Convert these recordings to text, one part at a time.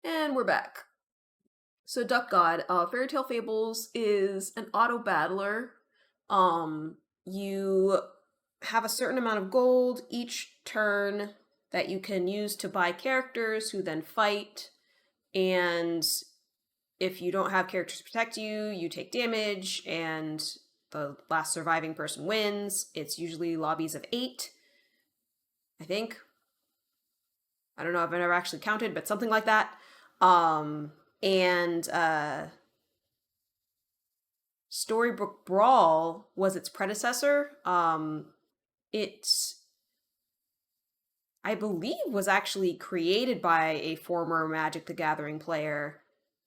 And we're back. So Duck God, Fairytale Fables is an auto battler. You have a certain amount of gold each turn that you can use to buy characters who then fight. And if you don't have characters to protect you, you take damage, and the last surviving person wins. It's usually lobbies of 8, I think. I don't know if I've ever actually counted, but something like that. And Storybook Brawl was its predecessor. It, I believe, was actually created by a former Magic the Gathering player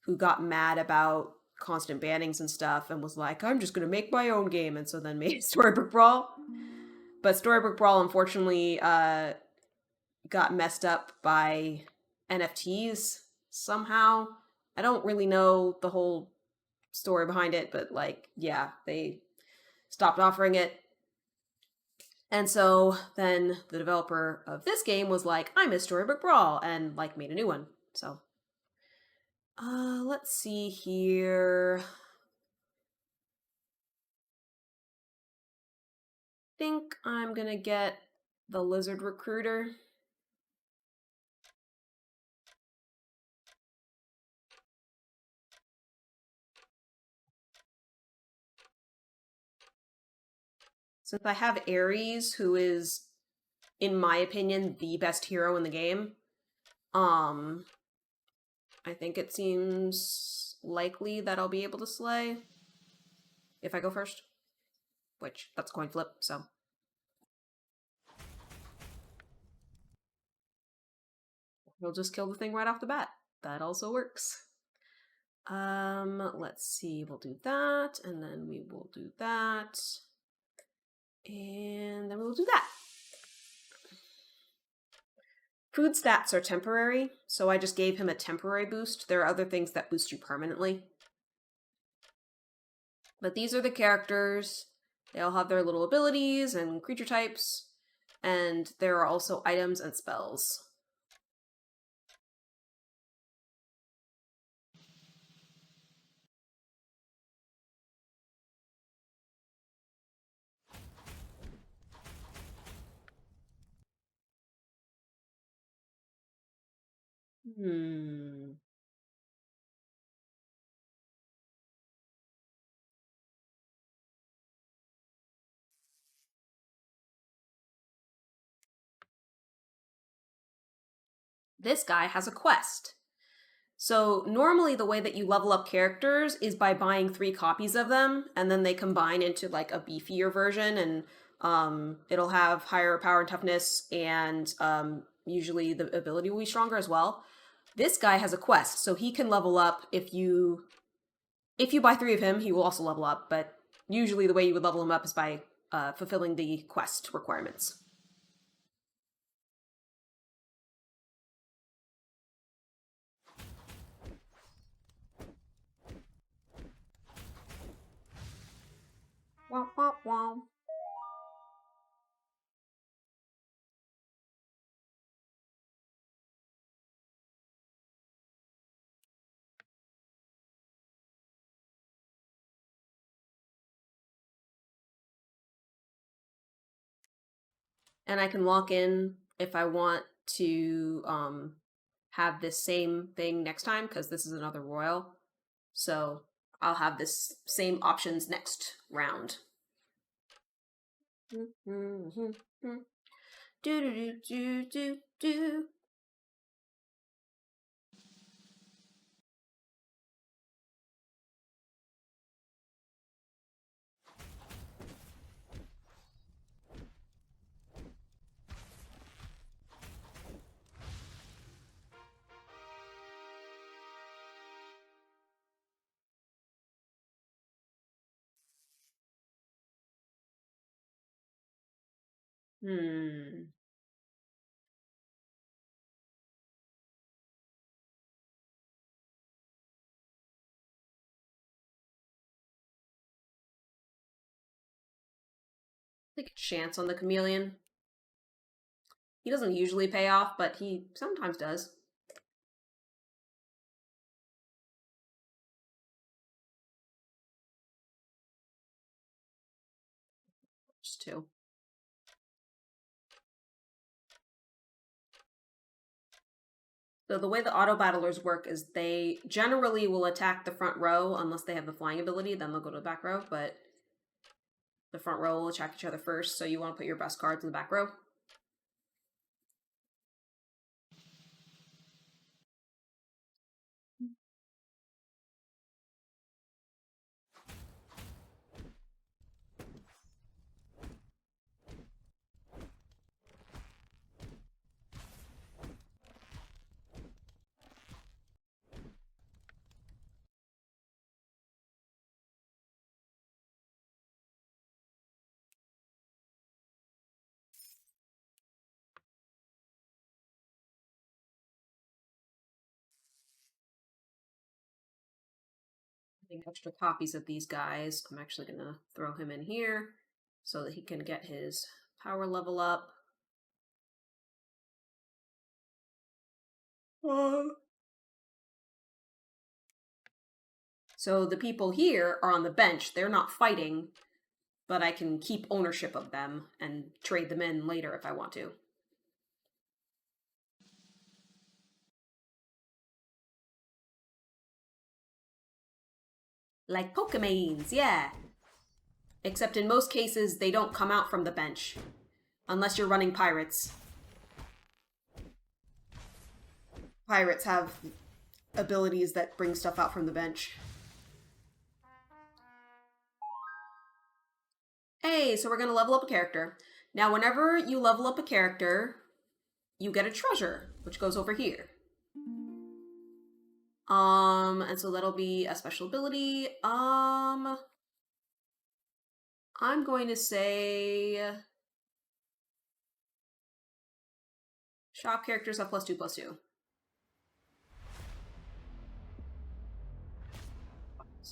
who got mad about constant bannings and stuff and was like, I'm just going to make my own game, and so then made Storybook Brawl. But Storybook Brawl, unfortunately, got messed up by NFTs somehow. I don't really know the whole story behind it, but like, yeah, they stopped offering it. And so then the developer of this game was like, I miss Storybook Brawl, and like made a new one. So let's see here. I think I'm gonna get the Lizard Recruiter. Since I have Ares, who is, in my opinion, the best hero in the game, I think it seems likely that I'll be able to slay if I go first. Which, that's a coin flip, so. We'll just kill the thing right off the bat. That also works. Let's see, we'll do that, and then we will do that, and then we'll do that. Food stats are temporary, so I just gave him a temporary boost. There are other things that boost you permanently. But these are the characters. They all have their little abilities and creature types, and there are also items and spells. This guy has a quest. So normally the way that you level up characters is by buying 3 copies of them, and then they combine into like a beefier version, and it'll have higher power and toughness, and usually the ability will be stronger as well. This guy has a quest, so he can level up if you buy 3 of him, he will also level up, but usually the way you would level him up is by fulfilling the quest requirements. Wah, wah, wah. And I can lock in if I want to have this same thing next time, because this is another royal. So I'll have this same options next round. Do do do do do. Hmm. Take a chance on the chameleon. He doesn't usually pay off, but he sometimes does. to. So the way the auto battlers work is they generally will attack the front row unless they have the flying ability, then they'll go to the back row, but the front row will attack each other first, so you want to put your best cards in the back row. Extra copies of these guys. I'm actually going to throw him in here so that he can get his power level up. So the people here are on the bench. They're not fighting, but I can keep ownership of them and trade them in later if I want to. Like Pokemons, yeah. Except in most cases, they don't come out from the bench. Unless you're running pirates. Pirates have abilities that bring stuff out from the bench. Hey, so we're going to level up a character. Now, whenever you level up a character, you get a treasure, which goes over here. And so that'll be a special ability. I'm going to say shop characters have +2/+2.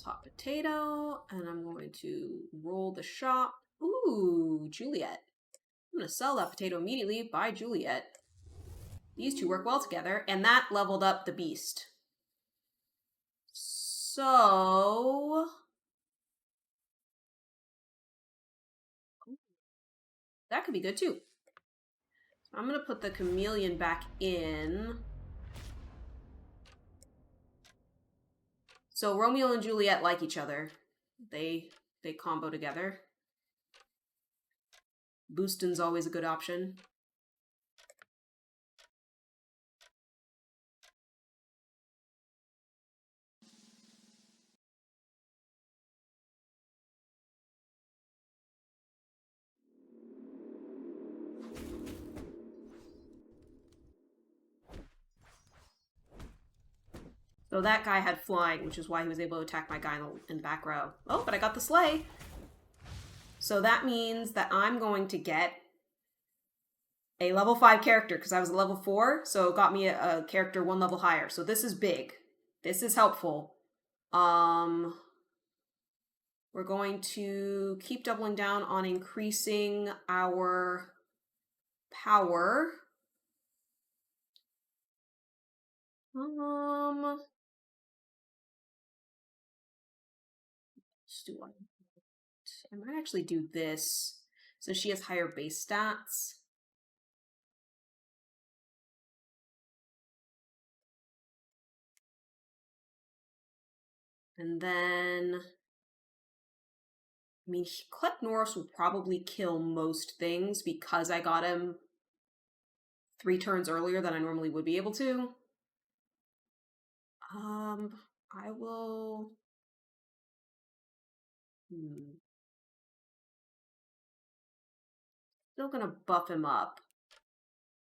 Hot potato, and I'm going to roll the shop. Ooh, Juliet. I'm going to sell that potato immediately. Buy Juliet. These two work well together, and that leveled up the beast. So that could be good too. I'm going to put the chameleon back in. So Romeo and Juliet like each other. They combo together. Boostin's always a good option. So that guy had flying, which is why he was able to attack my guy in the back row. Oh, but I got the sleigh. So that means that I'm going to get a level 5 character, because I was a level 4, so it got me a character 1 level higher. So this is big. This is helpful. We're going to keep doubling down on increasing our power. I might actually do this. So she has higher base stats. And then, I mean, Klep Norris will probably kill most things because I got him 3 turns earlier than I normally would be able to. I will... Still gonna buff him up.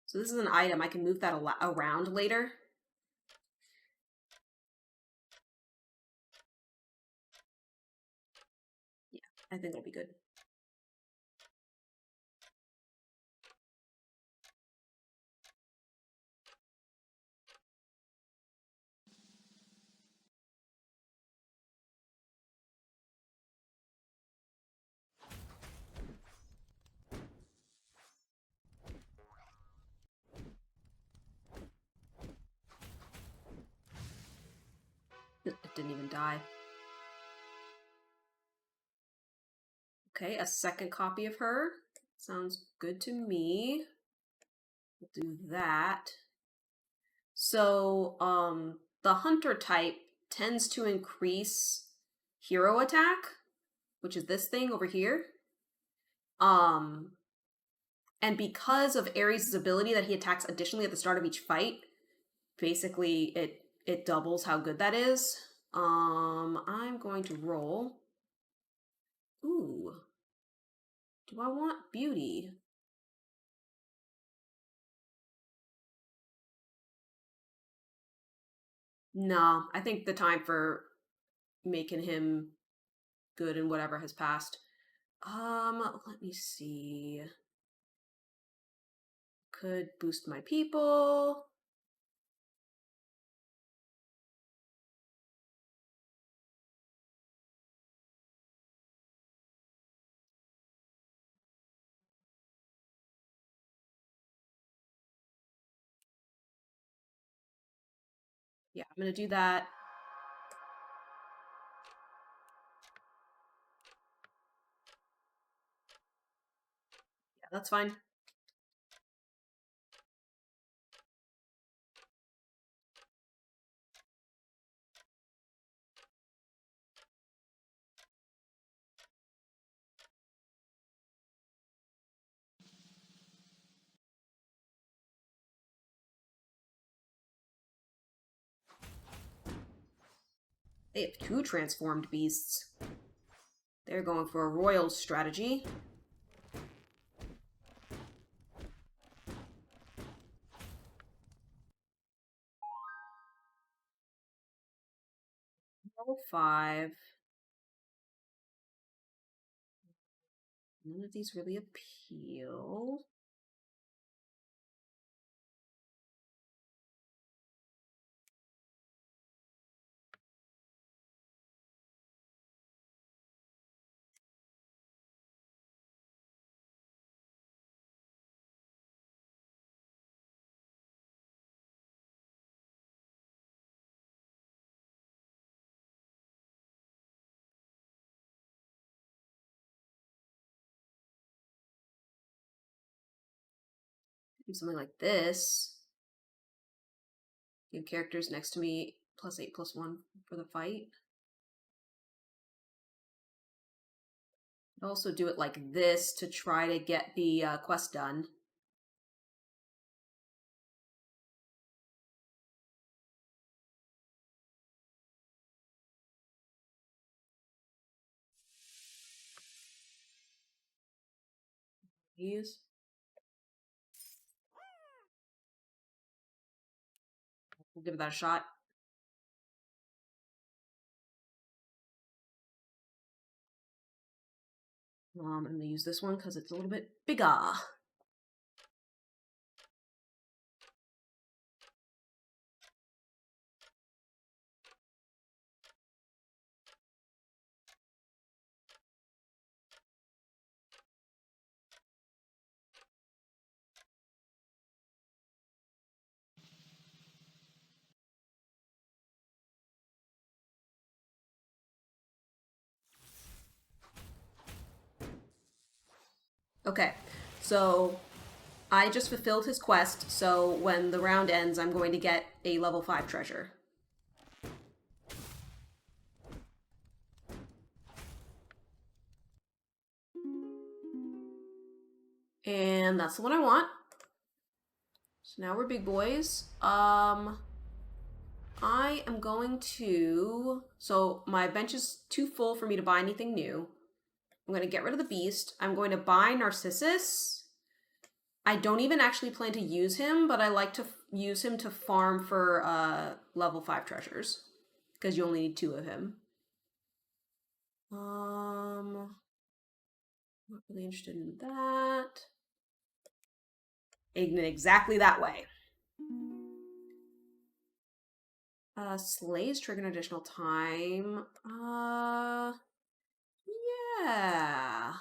So this is an item. I can move that around later. Yeah, I think it'll be good. It didn't even die. Okay, a second copy of her. Sounds good to me. We'll do that. So, the hunter type tends to increase hero attack, which is this thing over here. And because of Ares' ability that he attacks additionally at the start of each fight, basically it doubles how good that is. I'm going to roll. Ooh. Do I want beauty? No, I think the time for making him good and whatever has passed. Let me see. Could boost my people. Yeah, I'm gonna do that. Yeah, that's fine. They have two transformed beasts. They're going for a royal strategy. Level 5. None of these really appeal. Do something like this. Give characters next to me +8/+1 for the fight. Also do it like this to try to get the quest done. These. We'll give that a shot. I'm going to use this one because it's a little bit bigger. Okay, so I just fulfilled his quest, so when the round ends, I'm going to get a level 5 treasure. And that's the one I want. So now we're big boys. I am going to... So my bench is too full for me to buy anything new. I'm going to get rid of the beast. I'm going to buy Narcissus. I don't even actually plan to use him, but I like to use him to farm for level 5 treasures. Because you only need 2 of him. Not really interested in that. Exactly that way. Slays trigger an additional time. Yeah.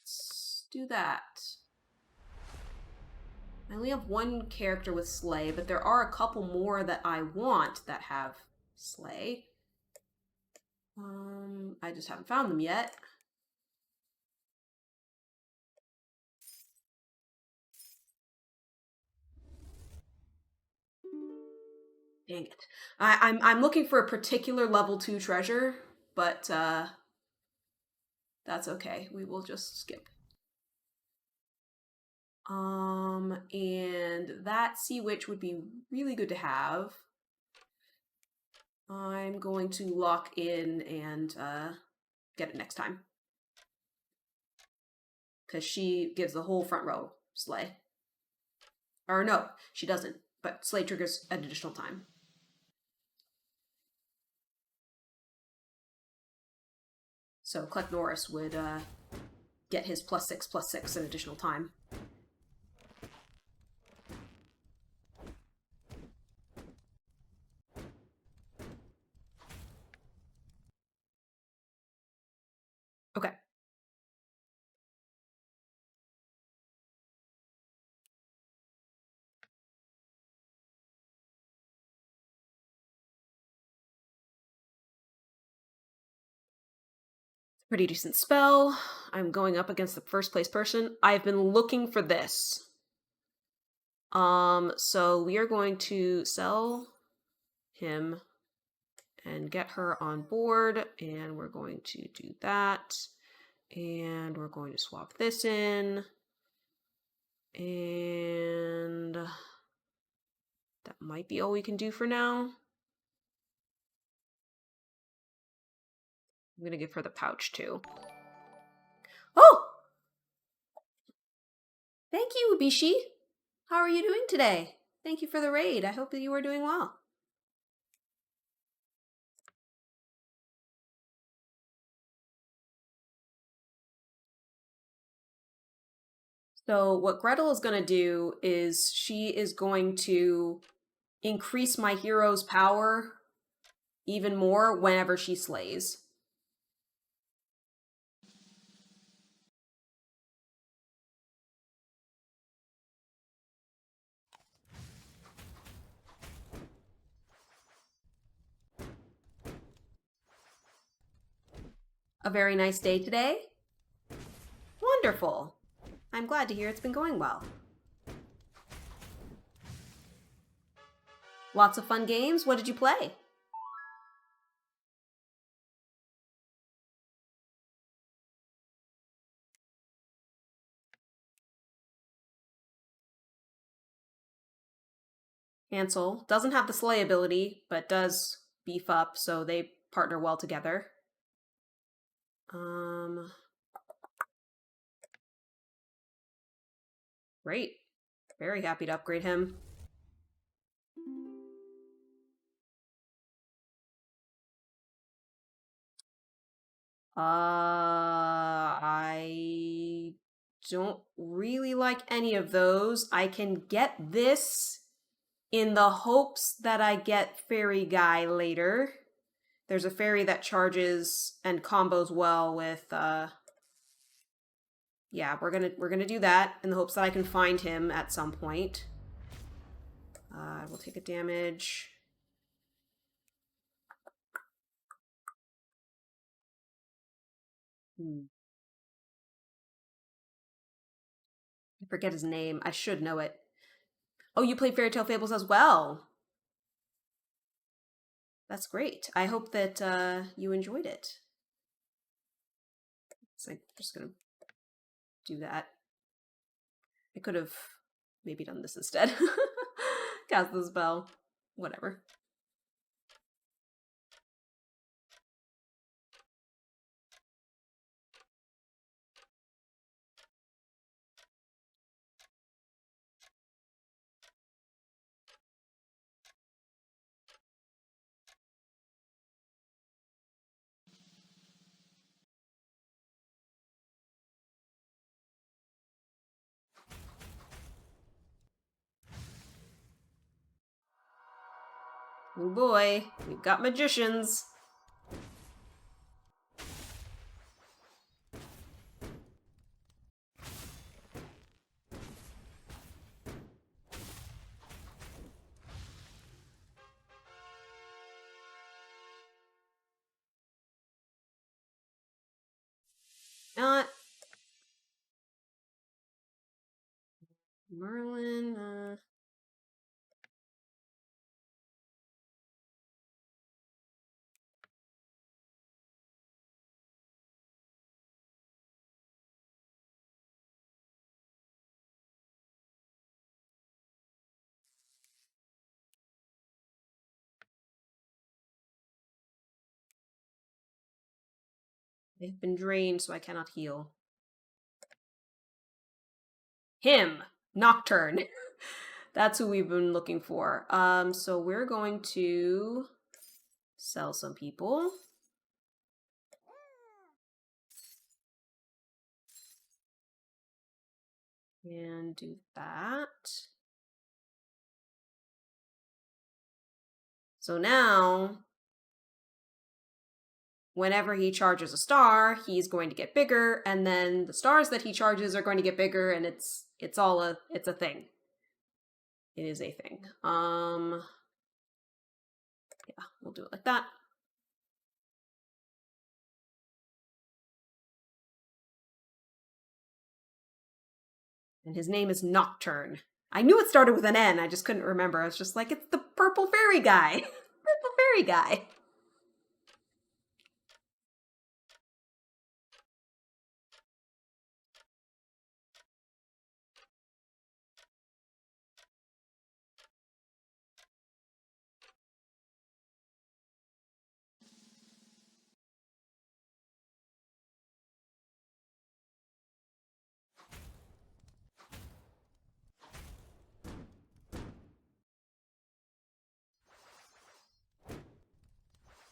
Let's do that. I only have one character with Slay, but there are a couple more that I want that have Slay. I just haven't found them yet. Dang it. I'm looking for a particular level 2 treasure, but that's okay. We will just skip. And that Sea Witch would be really good to have. I'm going to lock in and get it next time. Because she gives the whole front row Slay. Or no, she doesn't. But Slay triggers an additional time. So Cluck Norris would get his +6/+6 an additional time. Okay. Pretty decent spell. I'm going up against the first place person. I've been looking for this. So we are going to sell him and get her on board, and we're going to do that. And we're going to swap this in. And that might be all we can do for now. I'm going to give her the pouch too. Oh! Thank you, Ubishi. How are you doing today? Thank you for the raid. I hope that you are doing well. So what Gretel is going to do is she is going to increase my hero's power even more whenever she slays. A very nice day today? Wonderful. I'm glad to hear it's been going well. Lots of fun games? What did you play? Hansel doesn't have the slay ability, but does beef up, so they partner well together. Great. Very happy to upgrade him. I don't really like any of those. I can get this in the hopes that I get Fairy Guy later. There's a fairy that charges and combos well with yeah, we're gonna do that in the hopes that I can find him at some point. We'll take a damage. I forget his name. I should know it. Oh, you played Fairytale Fables as well. That's great. I hope that you enjoyed it. So I'm just gonna do that. I could have maybe done this instead. Cast the spell. Whatever. Oh boy, we've got magicians. Merlin, they've been drained, so I cannot heal. Him! Nocturne! That's who we've been looking for. So we're going to sell some people. And do that. So now, whenever he charges a star, he's going to get bigger, and then the stars that he charges are going to get bigger, and it's a thing. It is a thing. Yeah, we'll do it like that. And his name is Nocturne. I knew it started with an N, I just couldn't remember. I was just like, it's the purple fairy guy. Purple fairy guy.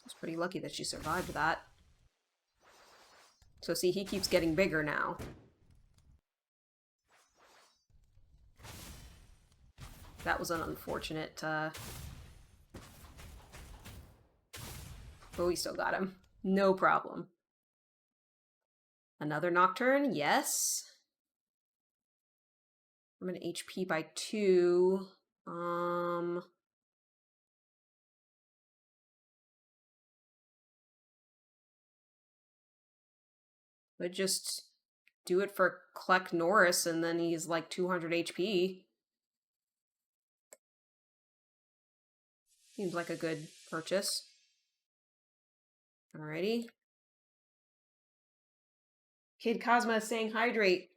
It's pretty lucky that she survived that. So see, he keeps getting bigger now. That was an unfortunate, but we still got him. No problem. Another Nocturne, yes. I'm gonna HP by 2. But just do it for Clec Norris, and then he's like 200 HP. Seems like a good purchase. Alrighty. Kid Cosma is saying hydrate.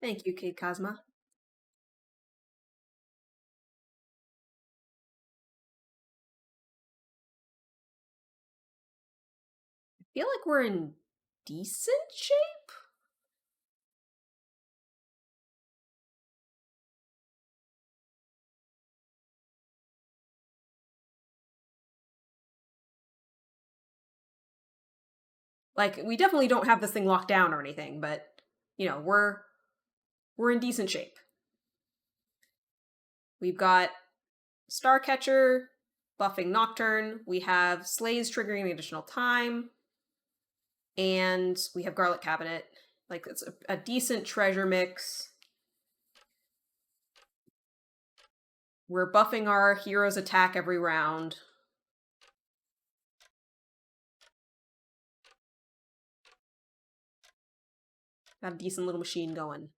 Thank you, Kid Cosma. I feel like we're in decent shape? Like, we definitely don't have this thing locked down or anything, but, you know, we're in decent shape. We've got Starcatcher buffing Nocturne. We have Slays triggering additional time. And we have Garlic Cabinet. Like, it's a decent treasure mix. We're buffing our hero's attack every round. Got a decent little machine going.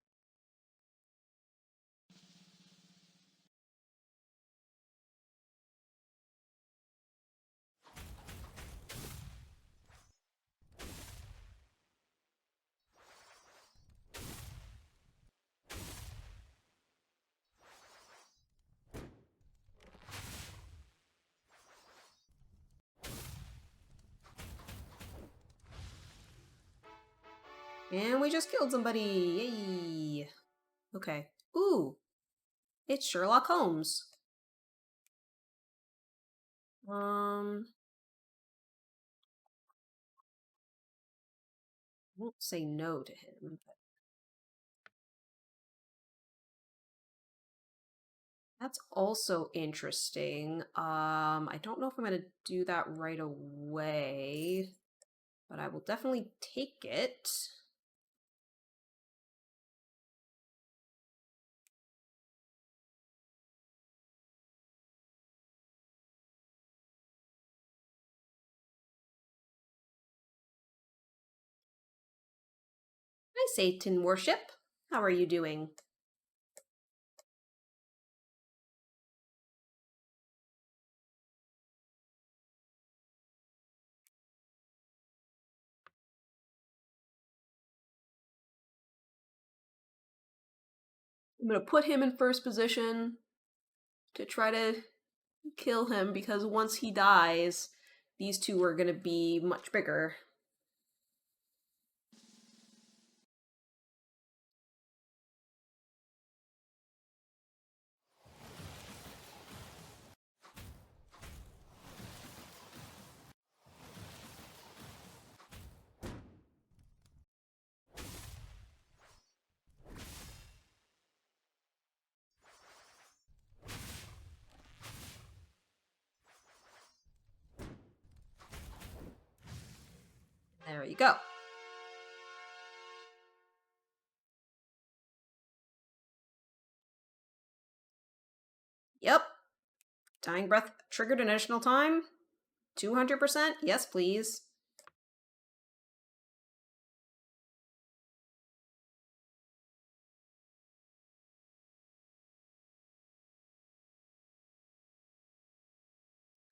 And we just killed somebody! Yay! Okay. Ooh! It's Sherlock Holmes. I won't say no to him, but that's also interesting. I don't know if I'm gonna do that right away, but I will definitely take it. Hi, Satan Worship. How are you doing? I'm gonna put him in first position to try to kill him because once he dies, these two are gonna be much bigger. There you go. Yep. Dying Breath triggered an additional time. 200%? Yes, please.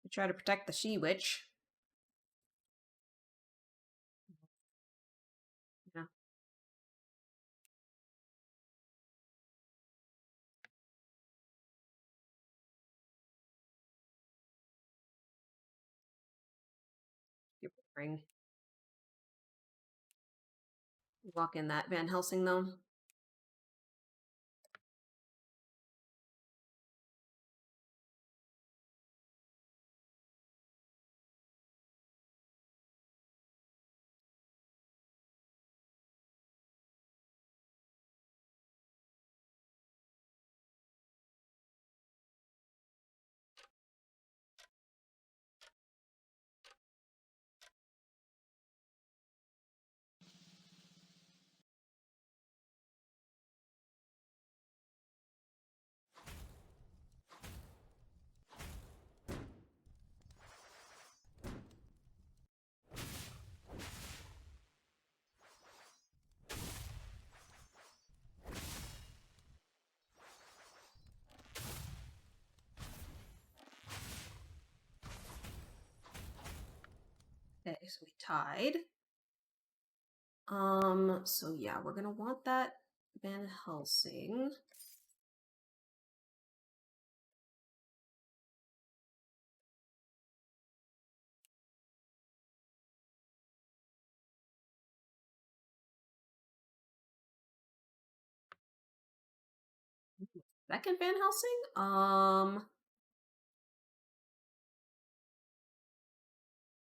I try to protect the She-Witch. Yeah. Ring. Lock in that Van Helsing, though. Okay, so we tied. So yeah, we're gonna want that Van Helsing. Second Van Helsing?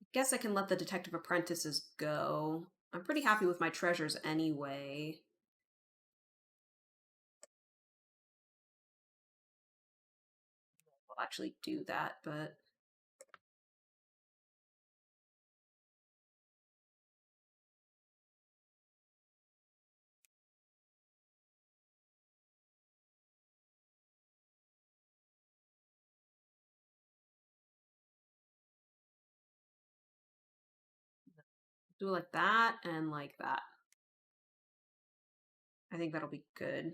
I guess I can let the Detective Apprentices go. I'm pretty happy with my treasures anyway. I'll actually do that, but do it like that and like that. I think that'll be good.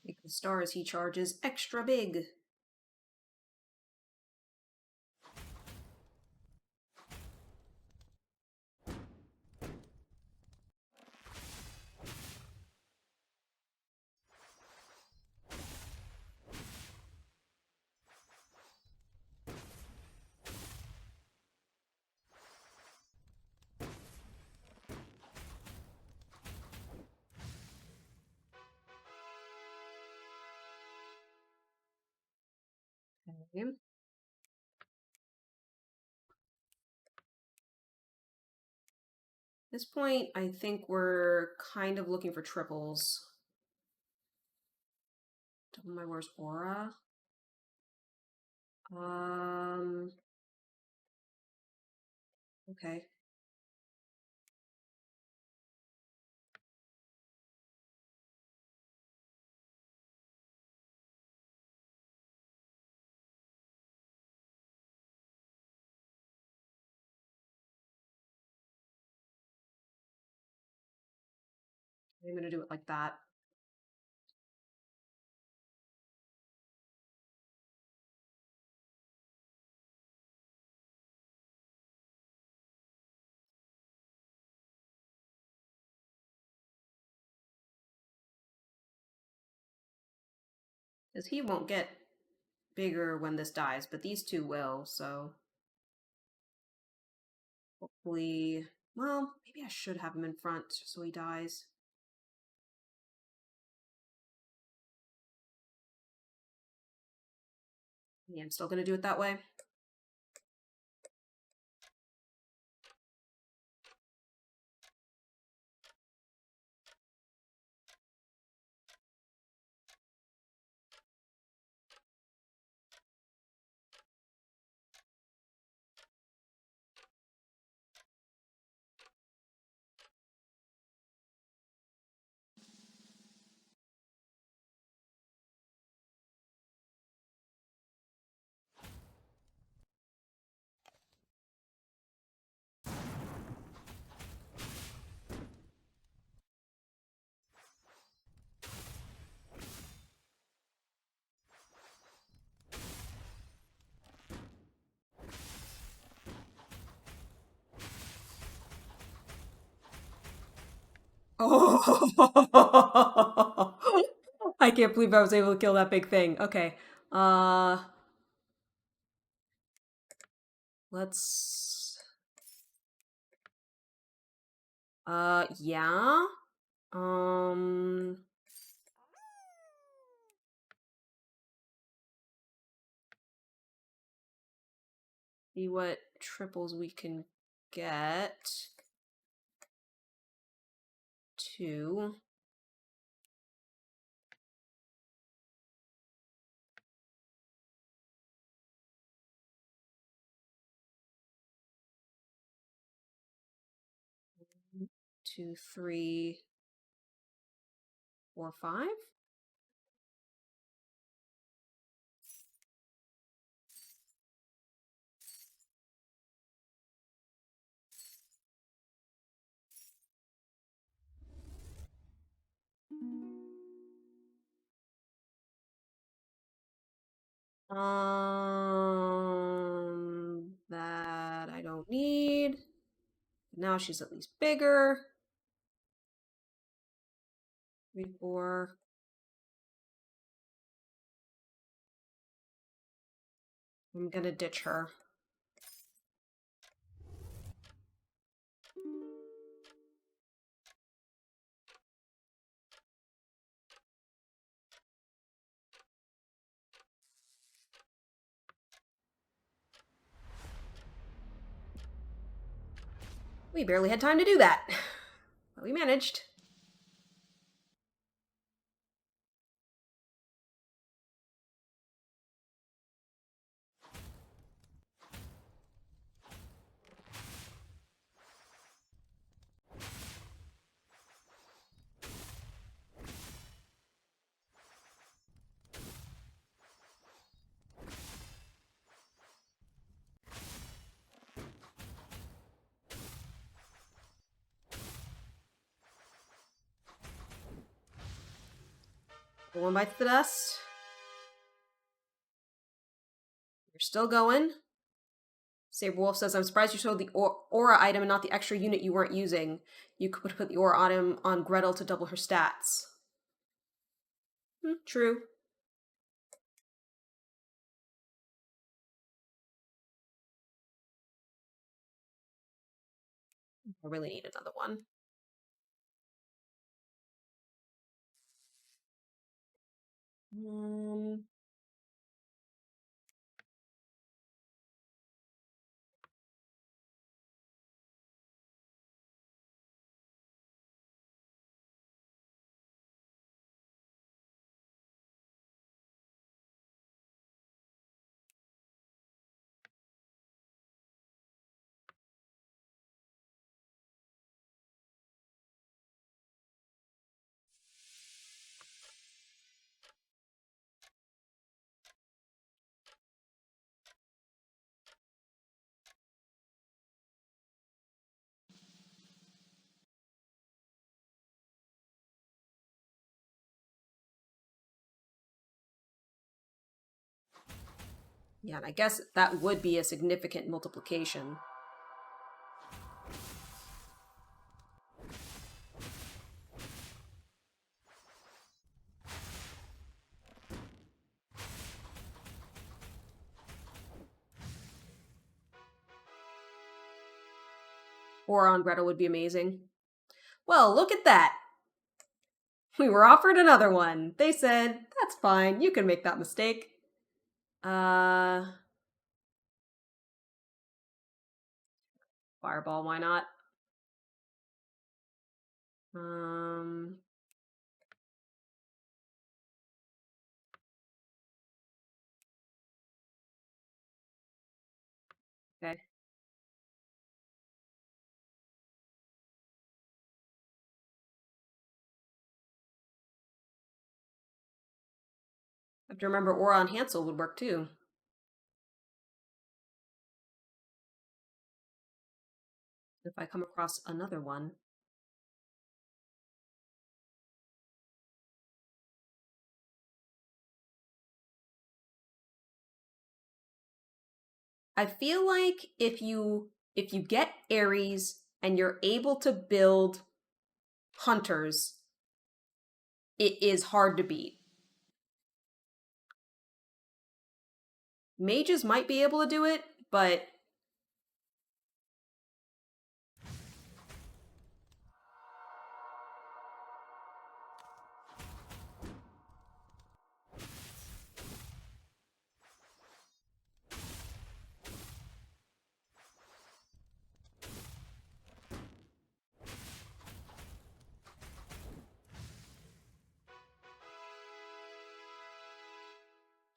Make the stars he charges extra big. Okay. At this point, I think we're kind of looking for triples. Double my worst aura. Okay. I'm gonna do it like that. Because he won't get bigger when this dies, but these two will, so hopefully... Well, maybe I should have him in front so he dies. Yeah, I'm still gonna do it that way. Oh! I can't believe I was able to kill that big thing. Okay. Uh... Let's... Yeah? Um... See what triples we can get. 2. 2, 3, 4, 5? That I don't need. Now she's at least bigger. 3, 4. I'm gonna ditch her. We barely had time to do that. But we managed. One bites the dust. You're still going. Saberwolf says, I'm surprised you showed the aura item and not the extra unit you weren't using. You could put the aura item on Gretel to double her stats. True. I really need another one. Um, Yeah, and I guess that would be a significant multiplication. Or on Gretel would be amazing. Well, look at that. We were offered another one. They said, that's fine, you can make that mistake. Fireball, why not? Um, okay. I have to remember Oron Hansel would work too. If I come across another one. I feel like if you get Ares and you're able to build hunters, it is hard to beat. Mages might be able to do it, but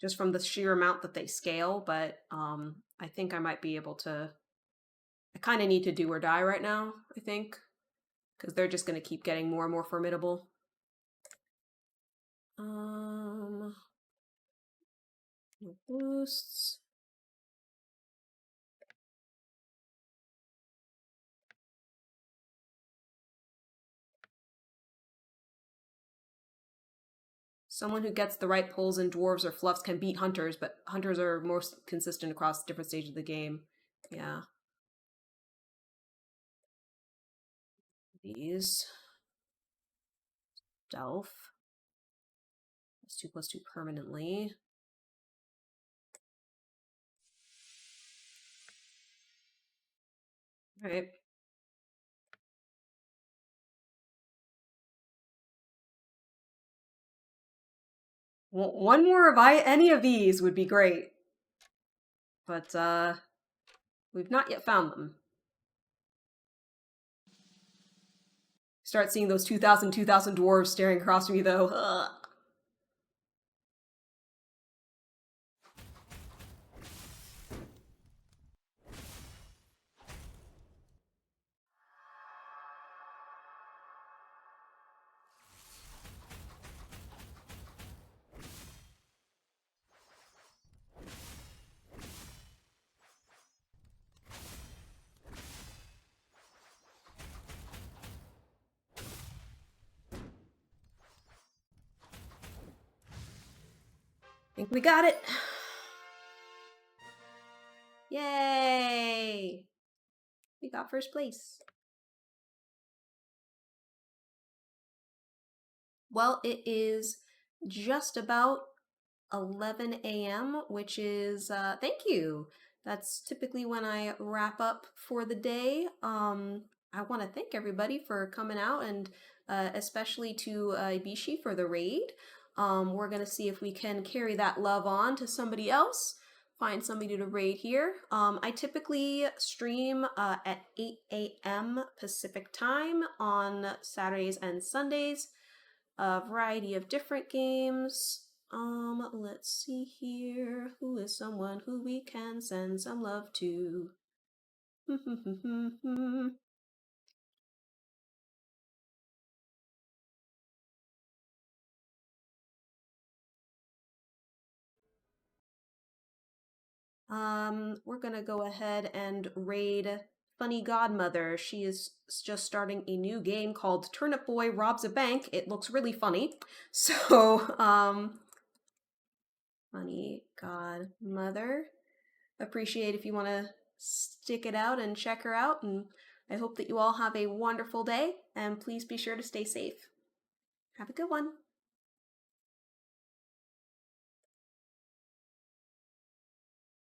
just from the sheer amount that they scale, but I think I might be able to. I kind of need to do or die right now, I think, because they're just going to keep getting more and more formidable. No boosts. Someone who gets the right pulls in dwarves or fluffs can beat hunters, but hunters are more consistent across different stages of the game. Yeah. These. Delph. +2/+2 permanently. Alright. One more of any of these would be great. But, we've not yet found them. Start seeing those 2,000 dwarves staring across me, though. Ugh. Think we got it. Yay! We got first place. Well, it is just about 11 a.m., which is, thank you. That's typically when I wrap up for the day. I want to thank everybody for coming out and especially to Ibishi for the raid. We're going to see if we can carry that love on to somebody else. Find somebody to raid here. I typically stream at 8 a.m. Pacific time on Saturdays and Sundays. A variety of different games. Let's see here. Who is someone who we can send some love to? We're gonna go ahead and raid Funny Godmother. She is just starting a new game called Turnip Boy Robs a Bank. It looks really funny. So, Funny godmother. Appreciate if you want to stick it out and check her out, and I hope that you all have a wonderful day, and please be sure to stay safe. Have a good one.